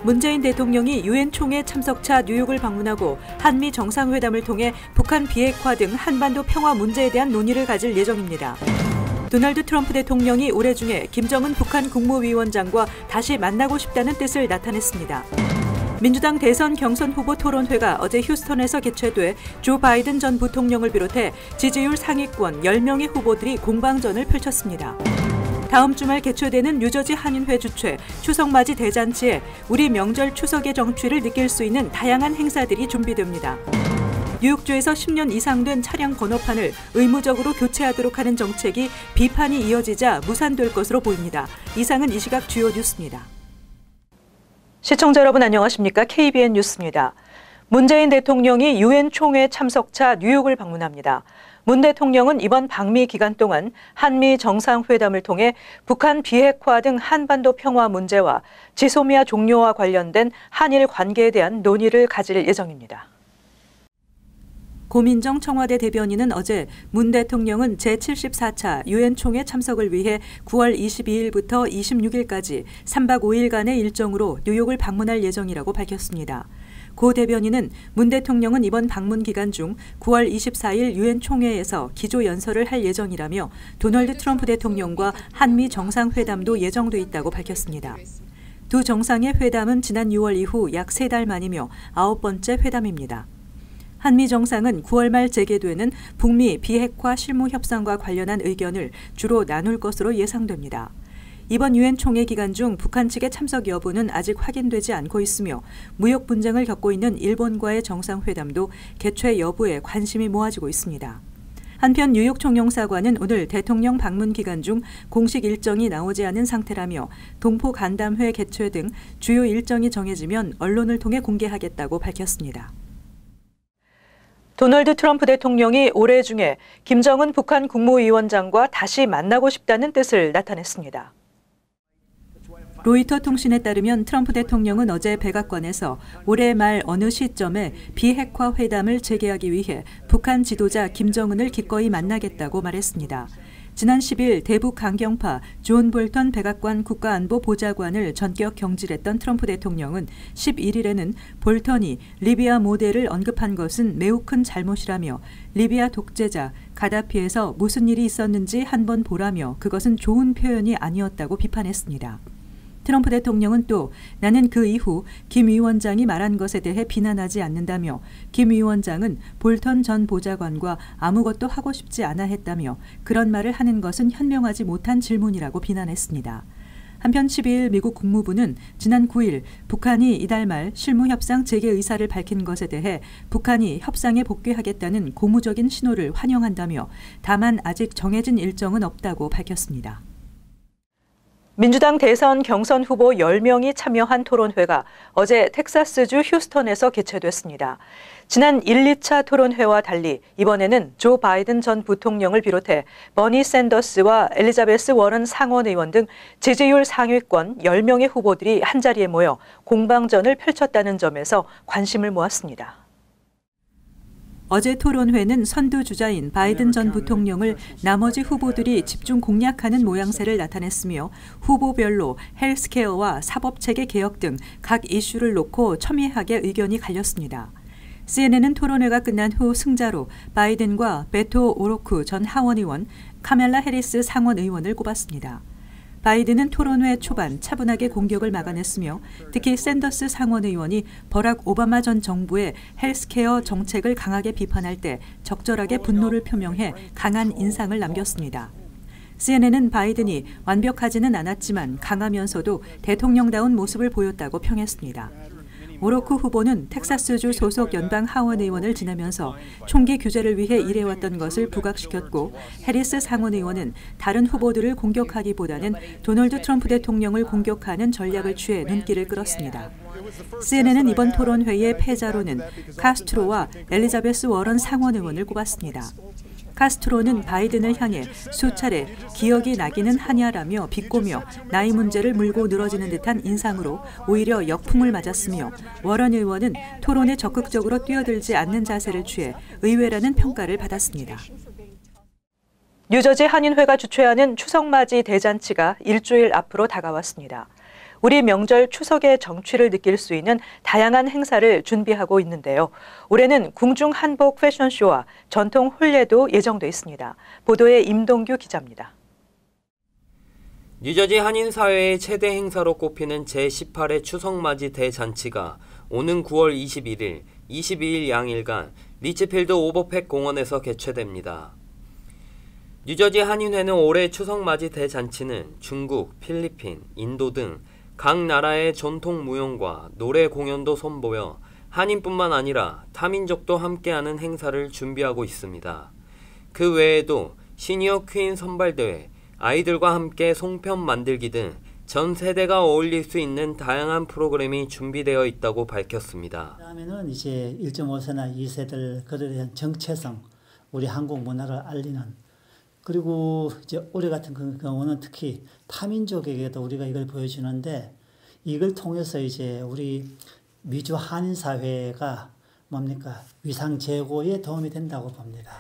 문재인 대통령이 유엔 총회 참석차 뉴욕을 방문하고 한미 정상회담을 통해 북한 비핵화 등 한반도 평화 문제에 대한 논의를 가질 예정입니다. 도널드 트럼프 대통령이 올해 중에 김정은 북한 국무위원장과 다시 만나고 싶다는 뜻을 나타냈습니다. 민주당 대선 경선 후보 토론회가 어제 휴스턴에서 개최돼 조 바이든 전 부통령을 비롯해 지지율 상위권 10명의 후보들이 공방전을 펼쳤습니다. 다음 주말 개최되는 뉴저지 한인회 주최 추석맞이 대잔치에 우리 명절 추석의 정취를 느낄 수 있는 다양한 행사들이 준비됩니다. 뉴욕주에서 10년 이상 된 차량 번호판을 의무적으로 교체하도록 하는 정책이 비판이 이어지자 무산될 것으로 보입니다. 이상은 이 시각 주요 뉴스입니다. 시청자 여러분 안녕하십니까? KBN 뉴스입니다. 문재인 대통령이 유엔 총회 참석차 뉴욕을 방문합니다. 문 대통령은 이번 방미 기간 동안 한미 정상회담을 통해 북한 비핵화 등 한반도 평화 문제와 지소미아 종료와 관련된 한일 관계에 대한 논의를 가질 예정입니다. 고민정 청와대 대변인은 어제 문 대통령은 제74차 유엔 총회 참석을 위해 9월 22일부터 26일까지 3박 5일간의 일정으로 뉴욕을 방문할 예정이라고 밝혔습니다. 고 대변인은 문 대통령은 이번 방문 기간 중 9월 24일 유엔 총회에서 기조 연설을 할 예정이라며 도널드 트럼프 대통령과 한미 정상회담도 예정돼 있다고 밝혔습니다. 두 정상의 회담은 지난 6월 이후 약 3달 만이며 9번째 회담입니다. 한미 정상은 9월 말 재개되는 북미 비핵화 실무 협상과 관련한 의견을 주로 나눌 것으로 예상됩니다. 이번 유엔 총회 기간 중 북한 측의 참석 여부는 아직 확인되지 않고 있으며 무역 분쟁을 겪고 있는 일본과의 정상회담도 개최 여부에 관심이 모아지고 있습니다. 한편 뉴욕 총영사관은 오늘 대통령 방문 기간 중 공식 일정이 나오지 않은 상태라며 동포 간담회 개최 등 주요 일정이 정해지면 언론을 통해 공개하겠다고 밝혔습니다. 도널드 트럼프 대통령이 올해 중에 김정은 북한 국무위원장과 다시 만나고 싶다는 뜻을 나타냈습니다. 로이터 통신에 따르면 트럼프 대통령은 어제 백악관에서 올해 말 어느 시점에 비핵화 회담을 재개하기 위해 북한 지도자 김정은을 기꺼이 만나겠다고 말했습니다. 지난 10일 대북 강경파 존 볼턴 백악관 국가안보보좌관을 전격 경질했던 트럼프 대통령은 11일에는 볼턴이 리비아 모델을 언급한 것은 매우 큰 잘못이라며 리비아 독재자 가다피에서 무슨 일이 있었는지 한번 보라며 그것은 좋은 표현이 아니었다고 비판했습니다. 트럼프 대통령은 또 나는 그 이후 김 위원장이 말한 것에 대해 비난하지 않는다며 김 위원장은 볼턴 전 보좌관과 아무것도 하고 싶지 않아 했다며 그런 말을 하는 것은 현명하지 못한 질문이라고 비난했습니다. 한편 12일 미국 국무부는 지난 9일 북한이 이달 말 실무협상 재개 의사를 밝힌 것에 대해 북한이 협상에 복귀하겠다는 고무적인 신호를 환영한다며 다만 아직 정해진 일정은 없다고 밝혔습니다. 민주당 대선 경선 후보 10명이 참여한 토론회가 어제 텍사스주 휴스턴에서 개최됐습니다. 지난 1, 2차 토론회와 달리 이번에는 조 바이든 전 부통령을 비롯해 버니 샌더스와 엘리자베스 워런 상원 의원 등 지지율 상위권 10명의 후보들이 한자리에 모여 공방전을 펼쳤다는 점에서 관심을 모았습니다. 어제 토론회는 선두주자인 바이든 전 부통령을 나머지 후보들이 집중 공략하는 모양새를 나타냈으며 후보별로 헬스케어와 사법체계 개혁 등 각 이슈를 놓고 첨예하게 의견이 갈렸습니다. CNN은 토론회가 끝난 후 승자로 바이든과 베토 오로크 전 하원 의원, 카멜라 해리스 상원 의원을 꼽았습니다. 바이든은 토론회 초반 차분하게 공격을 막아냈으며 특히 샌더스 상원 의원이 버락 오바마 전 정부의 헬스케어 정책을 강하게 비판할 때 적절하게 분노를 표명해 강한 인상을 남겼습니다. CNN은 바이든이 완벽하지는 않았지만 강하면서도 대통령다운 모습을 보였다고 평했습니다. 오로크 후보는 텍사스주 소속 연방 하원 의원을 지내면서 총기 규제를 위해 일해왔던 것을 부각시켰고 해리스 상원 의원은 다른 후보들을 공격하기보다는 도널드 트럼프 대통령을 공격하는 전략을 취해 눈길을 끌었습니다. CNN은 이번 토론회의 패자로는 카스트로와 엘리자베스 워런 상원 의원을 꼽았습니다. 카스트로는 바이든을 향해 수차례 기억이 나기는 하냐라며 비꼬며 나이 문제를 물고 늘어지는 듯한 인상으로 오히려 역풍을 맞았으며 워런 의원은 토론에 적극적으로 뛰어들지 않는 자세를 취해 의외라는 평가를 받았습니다. 뉴저지 한인회가 주최하는 추석맞이 대잔치가 일주일 앞으로 다가왔습니다. 우리 명절 추석의 정취를 느낄 수 있는 다양한 행사를 준비하고 있는데요. 올해는 궁중 한복 패션쇼와 전통 혼례도 예정돼 있습니다. 보도에 임동규 기자입니다. 뉴저지 한인사회의 최대 행사로 꼽히는 제18회 추석맞이 대잔치가 오는 9월 21일, 22일 양일간 리치필드 오버팩 공원에서 개최됩니다. 뉴저지 한인회는 올해 추석맞이 대잔치는 중국, 필리핀, 인도 등 각 나라의 전통 무용과 노래 공연도 선보여 한인뿐만 아니라 타민족도 함께하는 행사를 준비하고 있습니다. 그 외에도 시니어 퀸 선발대회, 아이들과 함께 송편 만들기 등 전 세대가 어울릴 수 있는 다양한 프로그램이 준비되어 있다고 밝혔습니다. 그다음에는 이제 1.5세나 2세들 그들에 대한 정체성, 우리 한국 문화를 알리는, 그리고 이제 올해 같은 경우는 특히 타민족에게도 우리가 이걸 보여주는데, 이걸 통해서 이제 우리 미주 한인 사회가 위상 제고에 도움이 된다고 봅니다.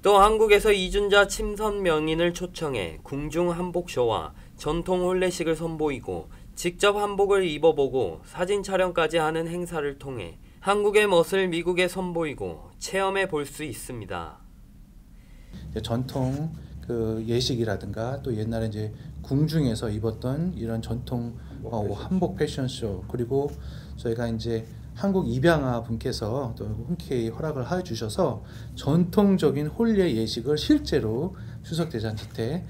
또 한국에서 이준자 침선 명인을 초청해 궁중 한복쇼와 전통 혼례식을 선보이고 직접 한복을 입어보고 사진 촬영까지 하는 행사를 통해 한국의 멋을 미국에 선보이고 체험해 볼 수 있습니다. 전통 예식이라든가 또 옛날에 이제 궁중에서 입었던 이런 전통 한복 패션쇼, 그리고 저희가 이제 한국 입양아 분께서 또 흔쾌히 허락을 해주셔서 전통적인 혼례 예식을 실제로 추석 대잔치 때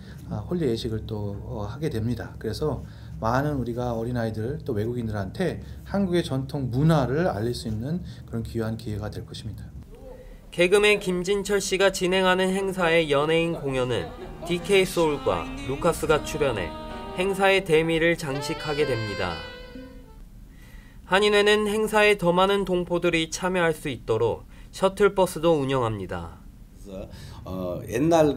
혼례 예식을 또 하게 됩니다. 그래서 많은 우리가 어린아이들 또 외국인들한테 한국의 전통 문화를 알릴 수 있는 그런 귀한 기회가 될 것입니다. 개그맨 김진철 씨가 진행하는 행사의 연예인 공연은 DK 소울과 루카스가 출연해 행사의 대미를 장식하게 됩니다. 한인회는 행사에 더 많은 동포들이 참여할 수 있도록 셔틀버스도 운영합니다. 옛날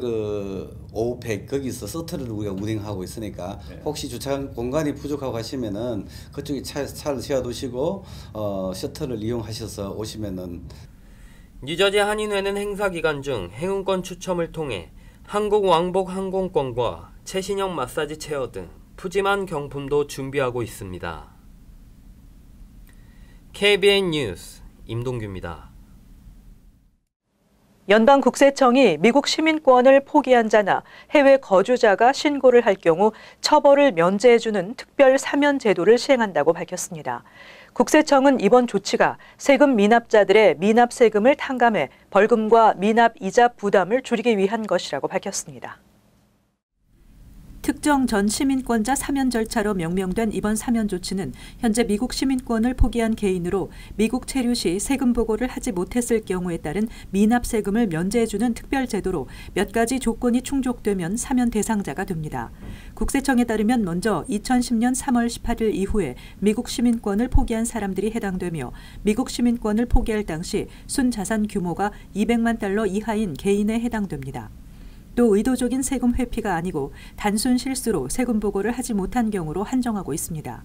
오후팩 거기서 서틀을 우리가 운행하고 있으니까 혹시 주차 공간이 부족하고 하시면은 그쪽에 차를 세워두시고 셔틀을 이용하셔서 오시면은. 뉴저지 한인회는 행사 기간 중 행운권 추첨을 통해 한국 왕복 항공권과 최신형 마사지 체어 등 푸짐한 경품도 준비하고 있습니다. KBN 뉴스 임동규입니다. 연방국세청이 미국 시민권을 포기한 자나 해외 거주자가 신고를 할 경우 처벌을 면제해주는 특별 사면 제도를 시행한다고 밝혔습니다. 국세청은 이번 조치가 세금 미납자들의 미납 세금을 탕감해 벌금과 미납 이자 부담을 줄이기 위한 것이라고 밝혔습니다. 특정 전 시민권자 사면 절차로 명명된 이번 사면 조치는 현재 미국 시민권을 포기한 개인으로 미국 체류 시 세금 보고를 하지 못했을 경우에 따른 미납 세금을 면제해주는 특별 제도로 몇 가지 조건이 충족되면 사면 대상자가 됩니다. 국세청에 따르면 먼저 2010년 3월 18일 이후에 미국 시민권을 포기한 사람들이 해당되며 미국 시민권을 포기할 당시 순자산 규모가 200만 달러 이하인 개인에 해당됩니다. 또 의도적인 세금 회피가 아니고 단순 실수로 세금 보고를 하지 못한 경우로 한정하고 있습니다.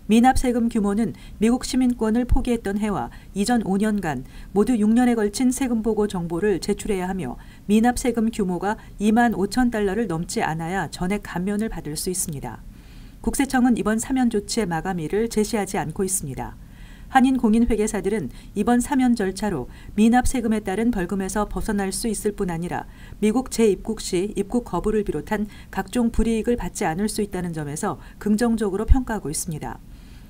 미납 세금 규모는 미국 시민권을 포기했던 해와 이전 5년간 모두 6년에 걸친 세금 보고 정보를 제출해야 하며 미납 세금 규모가 2만 5천 달러를 넘지 않아야 전액 감면을 받을 수 있습니다. 국세청은 이번 사면 조치의 마감일을 제시하지 않고 있습니다. 한인 공인회계사들은 이번 사면 절차로 미납 세금에 따른 벌금에서 벗어날 수 있을 뿐 아니라 미국 재입국 시 입국 거부를 비롯한 각종 불이익을 받지 않을 수 있다는 점에서 긍정적으로 평가하고 있습니다.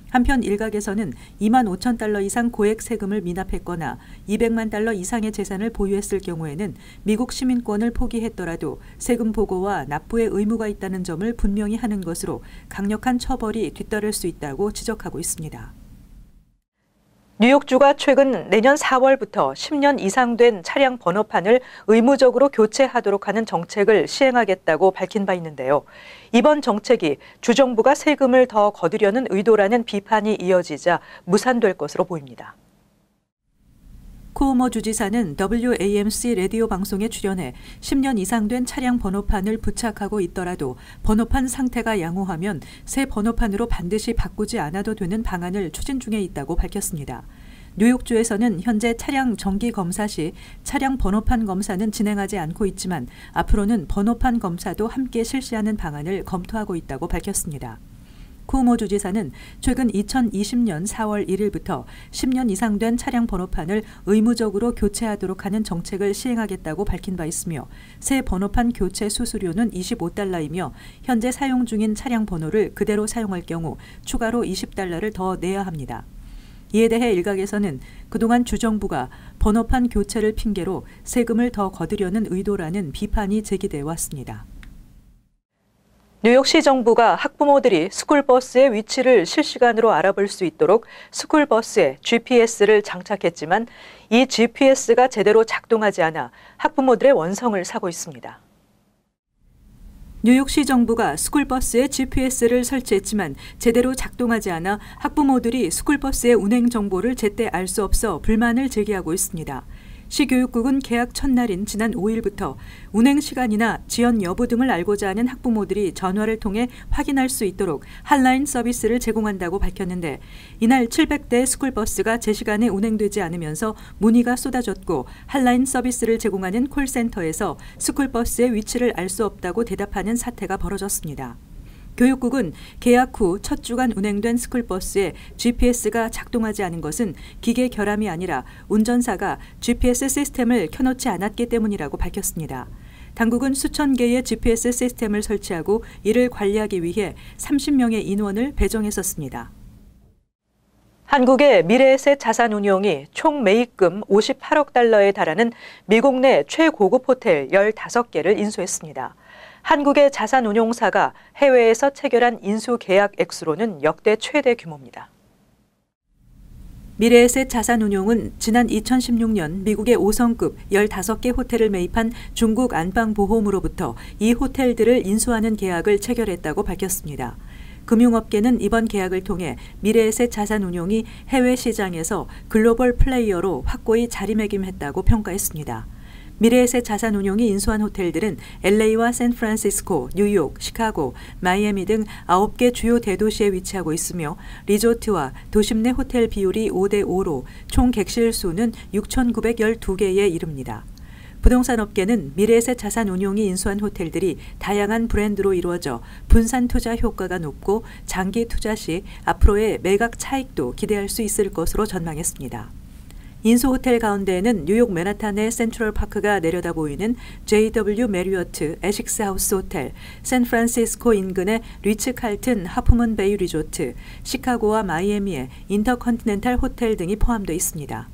한편 일각에서는 2만 5천 달러 이상 고액 세금을 미납했거나 200만 달러 이상의 재산을 보유했을 경우에는 미국 시민권을 포기했더라도 세금 보고와 납부의 의무가 있다는 점을 분명히 하는 것으로 강력한 처벌이 뒤따를 수 있다고 지적하고 있습니다. 뉴욕주가 최근 내년 4월부터 10년 이상 된 차량 번호판을 의무적으로 교체하도록 하는 정책을 시행하겠다고 밝힌 바 있는데요. 이번 정책이 주정부가 세금을 더 거두려는 의도라는 비판이 이어지자 무산될 것으로 보입니다. 쿠오모 주지사는 WAMC 라디오 방송에 출연해 10년 이상 된 차량 번호판을 부착하고 있더라도 번호판 상태가 양호하면 새 번호판으로 반드시 바꾸지 않아도 되는 방안을 추진 중에 있다고 밝혔습니다. 뉴욕주에서는 현재 차량 정기 검사 시 차량 번호판 검사는 진행하지 않고 있지만 앞으로는 번호판 검사도 함께 실시하는 방안을 검토하고 있다고 밝혔습니다. 쿠오모 주지사는 최근 2020년 4월 1일부터 10년 이상 된 차량 번호판을 의무적으로 교체하도록 하는 정책을 시행하겠다고 밝힌 바 있으며 새 번호판 교체 수수료는 $25이며 현재 사용 중인 차량 번호를 그대로 사용할 경우 추가로 $20를 더 내야 합니다. 이에 대해 일각에서는 그동안 주정부가 번호판 교체를 핑계로 세금을 더 거두려는 의도라는 비판이 제기돼 왔습니다. 뉴욕시 정부가 학부모들이 스쿨버스의 위치를 실시간으로 알아볼 수 있도록 스쿨버스에 GPS를 장착했지만 이 GPS가 제대로 작동하지 않아 학부모들의 원성을 사고 있습니다. 뉴욕시 정부가 스쿨버스에 GPS를 설치했지만 제대로 작동하지 않아 학부모들이 스쿨버스의 운행 정보를 제때 알 수 없어 불만을 제기하고 있습니다. 시교육국은 개학 첫날인 지난 5일부터 운행 시간이나 지연 여부 등을 알고자 하는 학부모들이 전화를 통해 확인할 수 있도록 핫라인 서비스를 제공한다고 밝혔는데 이날 700대 스쿨버스가 제 시간에 운행되지 않으면서 문의가 쏟아졌고 핫라인 서비스를 제공하는 콜센터에서 스쿨버스의 위치를 알 수 없다고 대답하는 사태가 벌어졌습니다. 교육국은 개학 후 첫 주간 운행된 스쿨버스에 GPS가 작동하지 않은 것은 기계 결함이 아니라 운전사가 GPS 시스템을 켜놓지 않았기 때문이라고 밝혔습니다. 당국은 수천 개의 GPS 시스템을 설치하고 이를 관리하기 위해 30명의 인원을 배정했었습니다. 한국의 미래에셋 자산운용이 총 매입금 $58억 달하는 미국 내 최고급 호텔 15개를 인수했습니다. 한국의 자산운용사가 해외에서 체결한 인수 계약 액수로는 역대 최대 규모입니다. 미래에셋 자산운용은 지난 2016년 미국의 5성급 15개 호텔을 매입한 중국 안방보험으로부터 이 호텔들을 인수하는 계약을 체결했다고 밝혔습니다. 금융업계는 이번 계약을 통해 미래에셋 자산운용이 해외 시장에서 글로벌 플레이어로 확고히 자리매김했다고 평가했습니다. 미래에셋 자산운용이 인수한 호텔들은 LA와 샌프란시스코, 뉴욕, 시카고, 마이애미 등 9개 주요 대도시에 위치하고 있으며 리조트와 도심 내 호텔 비율이 5대5로 총 객실 수는 6,912개에 이릅니다. 부동산 업계는 미래에셋 자산운용이 인수한 호텔들이 다양한 브랜드로 이루어져 분산 투자 효과가 높고 장기 투자 시 앞으로의 매각 차익도 기대할 수 있을 것으로 전망했습니다. 인수 호텔 가운데에는 뉴욕 맨하탄의 센트럴파크가 내려다 보이는 JW 메리어트 에식스 하우스 호텔, 샌프란시스코 인근의 리츠 칼튼 하프문 베이 리조트, 시카고와 마이애미의 인터컨티넨탈 호텔 등이 포함되어 있습니다.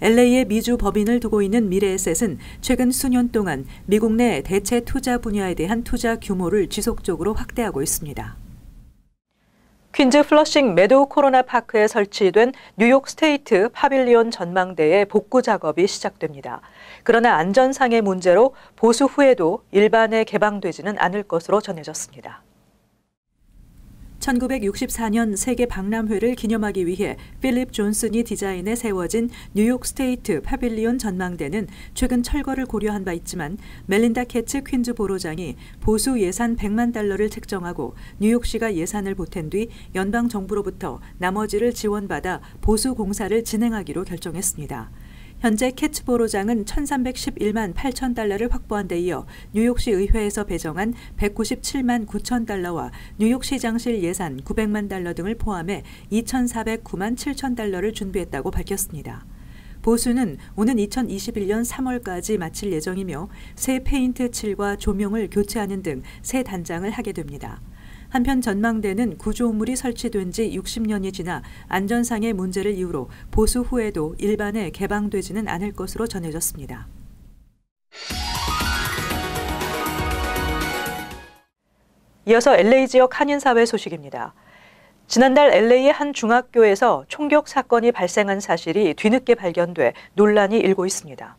LA에 미주 법인을 두고 있는 미래에셋은 최근 수년 동안 미국 내 대체 투자 분야에 대한 투자 규모를 지속적으로 확대하고 있습니다. 퀸즈 플러싱 메도우 코로나 파크에 설치된 뉴욕 스테이트 파빌리온 전망대의 복구 작업이 시작됩니다. 그러나 안전상의 문제로 보수 후에도 일반에 개방되지는 않을 것으로 전해졌습니다. 1964년 세계 박람회를 기념하기 위해 필립 존슨이 디자인해 세워진 뉴욕 스테이트 파빌리온 전망대는 최근 철거를 고려한 바 있지만 멜린다 캐츠 퀸즈 보로장이 보수 예산 $100만 책정하고 뉴욕시가 예산을 보탠 뒤 연방 정부로부터 나머지를 지원받아 보수 공사를 진행하기로 결정했습니다. 현재 캐츠 보로장은 $1,311만 8천 확보한 데 이어 뉴욕시 의회에서 배정한 $197만 9천 뉴욕시장실 예산 $900만 등을 포함해 $2,409만 7천 준비했다고 밝혔습니다. 보수는 오는 2021년 3월까지 마칠 예정이며 새 페인트 칠과 조명을 교체하는 등 새 단장을 하게 됩니다. 한편 전망대는 구조물이 설치된 지 60년이 지나 안전상의 문제를 이유로 보수 후에도 일반에 개방되지는 않을 것으로 전해졌습니다. 이어서 LA 지역 한인사회 소식입니다. 지난달 LA의 한 중학교에서 총격 사건이 발생한 사실이 뒤늦게 발견돼 논란이 일고 있습니다.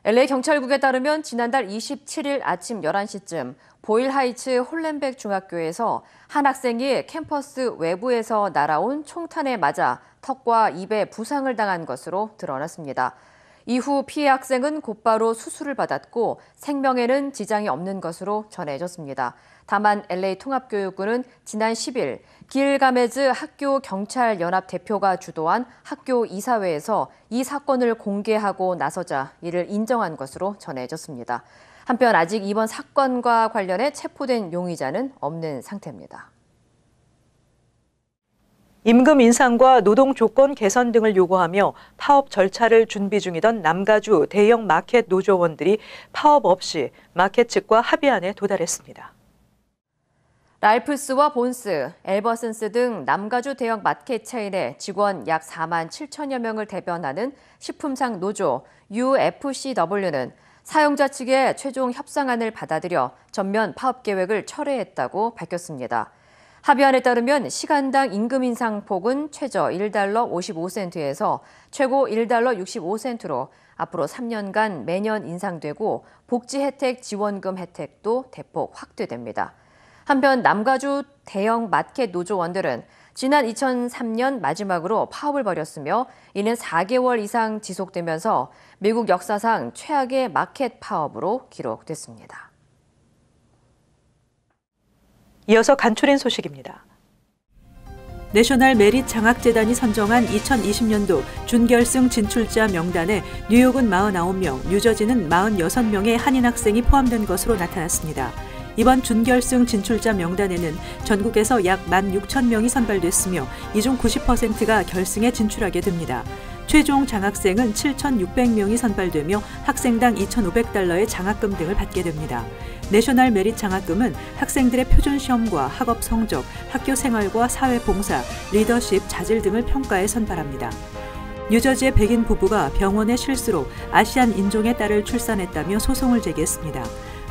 LA 경찰국에 따르면 지난달 27일 아침 11시쯤 보일하이츠 홀렌백 중학교에서 한 학생이 캠퍼스 외부에서 날아온 총탄에 맞아 턱과 입에 부상을 당한 것으로 드러났습니다. 이후 피해 학생은 곧바로 수술을 받았고 생명에는 지장이 없는 것으로 전해졌습니다. 다만 LA 통합교육부는 지난 10일 길가메즈 학교 경찰 연합 대표가 주도한 학교 이사회에서 이 사건을 공개하고 나서자 이를 인정한 것으로 전해졌습니다. 한편 아직 이번 사건과 관련해 체포된 용의자는 없는 상태입니다. 임금 인상과 노동 조건 개선 등을 요구하며 파업 절차를 준비 중이던 남가주 대형 마켓 노조원들이 파업 없이 마켓 측과 합의안에 도달했습니다. 랄프스와 본스, 엘버슨스 등 남가주 대형 마켓 체인의 직원 약 4만 7천여 명을 대변하는 식품상 노조 UFCW는 사용자 측의 최종 협상안을 받아들여 전면 파업 계획을 철회했다고 밝혔습니다. 합의안에 따르면 시간당 임금 인상 폭은 최저 1달러 55센트에서 최고 1달러 65센트로 앞으로 3년간 매년 인상되고 복지 혜택 지원금 혜택도 대폭 확대됩니다. 한편 남가주 대형 마켓 노조원들은 지난 2003년 마지막으로 파업을 벌였으며 이는 4개월 이상 지속되면서 미국 역사상 최악의 마켓 파업으로 기록됐습니다. 이어서 간추린 소식입니다. 내셔널 메릿 장학재단이 선정한 2020년도 준결승 진출자 명단에 뉴욕은 49명, 뉴저지는 46명의 한인 학생이 포함된 것으로 나타났습니다. 이번 준결승 진출자 명단에는 전국에서 약 16,000명이 선발됐으며 이 중 90%가 결승에 진출하게 됩니다. 최종 장학생은 7,600명이 선발되며 학생당 2,500달러의 장학금 등을 받게 됩니다. 내셔널 메릿 장학금은 학생들의 표준 시험과 학업 성적, 학교 생활과 사회 봉사, 리더십, 자질 등을 평가해 선발합니다. 뉴저지의 백인 부부가 병원의 실수로 아시안 인종의 딸을 출산했다며 소송을 제기했습니다.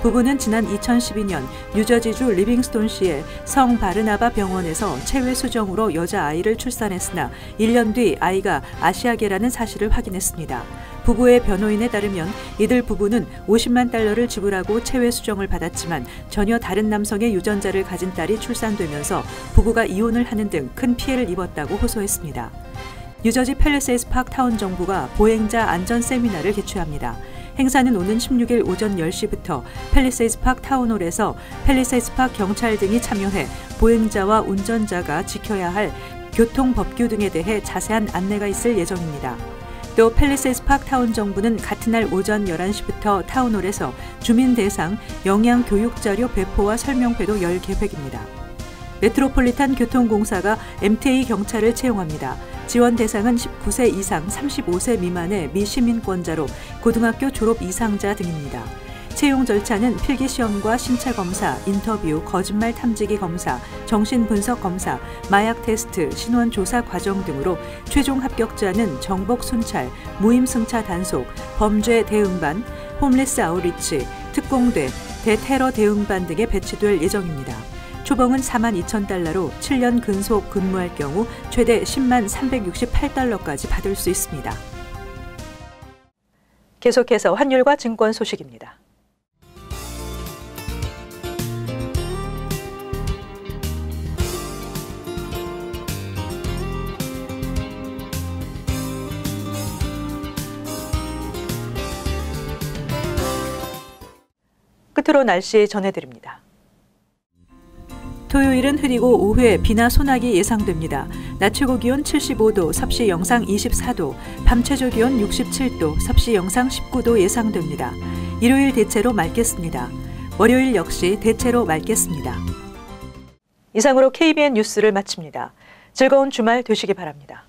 부부는 지난 2012년 뉴저지주 리빙스톤시의 성 바르나바 병원에서 체외 수정으로 여자아이를 출산했으나 1년 뒤 아이가 아시아계라는 사실을 확인했습니다. 부부의 변호인에 따르면 이들 부부는 50만 달러를 지불하고 체외 수정을 받았지만 전혀 다른 남성의 유전자를 가진 딸이 출산되면서 부부가 이혼을 하는 등 큰 피해를 입었다고 호소했습니다. 뉴저지 팰리세이드 파크 타운 정부가 보행자 안전 세미나를 개최합니다. 행사는 오는 16일 오전 10시부터 팰리세이드 파크 타운홀에서 팰리세이드 파크 경찰 등이 참여해 보행자와 운전자가 지켜야 할 교통법규 등에 대해 자세한 안내가 있을 예정입니다. 또 팰리세이드 파크 타운 정부는 같은 날 오전 11시부터 타운홀에서 주민 대상 영양 교육 자료 배포와 설명회도 열 계획입니다. 메트로폴리탄 교통공사가 MTA 경찰을 채용합니다. 지원 대상은 19세 이상 35세 미만의 미시민권자로 고등학교 졸업 이상자 등입니다. 채용 절차는 필기시험과 신체검사, 인터뷰, 거짓말 탐지기 검사, 정신분석 검사, 마약 테스트, 신원조사 과정 등으로 최종 합격자는 정복 순찰, 무임승차 단속, 범죄 대응반, 홈리스 아웃리치, 특공대, 대테러 대응반 등에 배치될 예정입니다. 초봉은 42,000달러로 7년 근속 근무할 경우 최대 10만 368달러까지 받을 수 있습니다. 계속해서 환율과 증권 소식입니다. 끝으로 날씨 전해드립니다. 토요일은 흐리고 오후에 비나 소나기 예상됩니다. 낮 최고 기온 75도, 섭씨 영상 24도, 밤 최저 기온 67도, 섭씨 영상 19도 예상됩니다. 일요일 대체로 맑겠습니다. 월요일 역시 대체로 맑겠습니다. 이상으로 KBN 뉴스를 마칩니다. 즐거운 주말 되시기 바랍니다.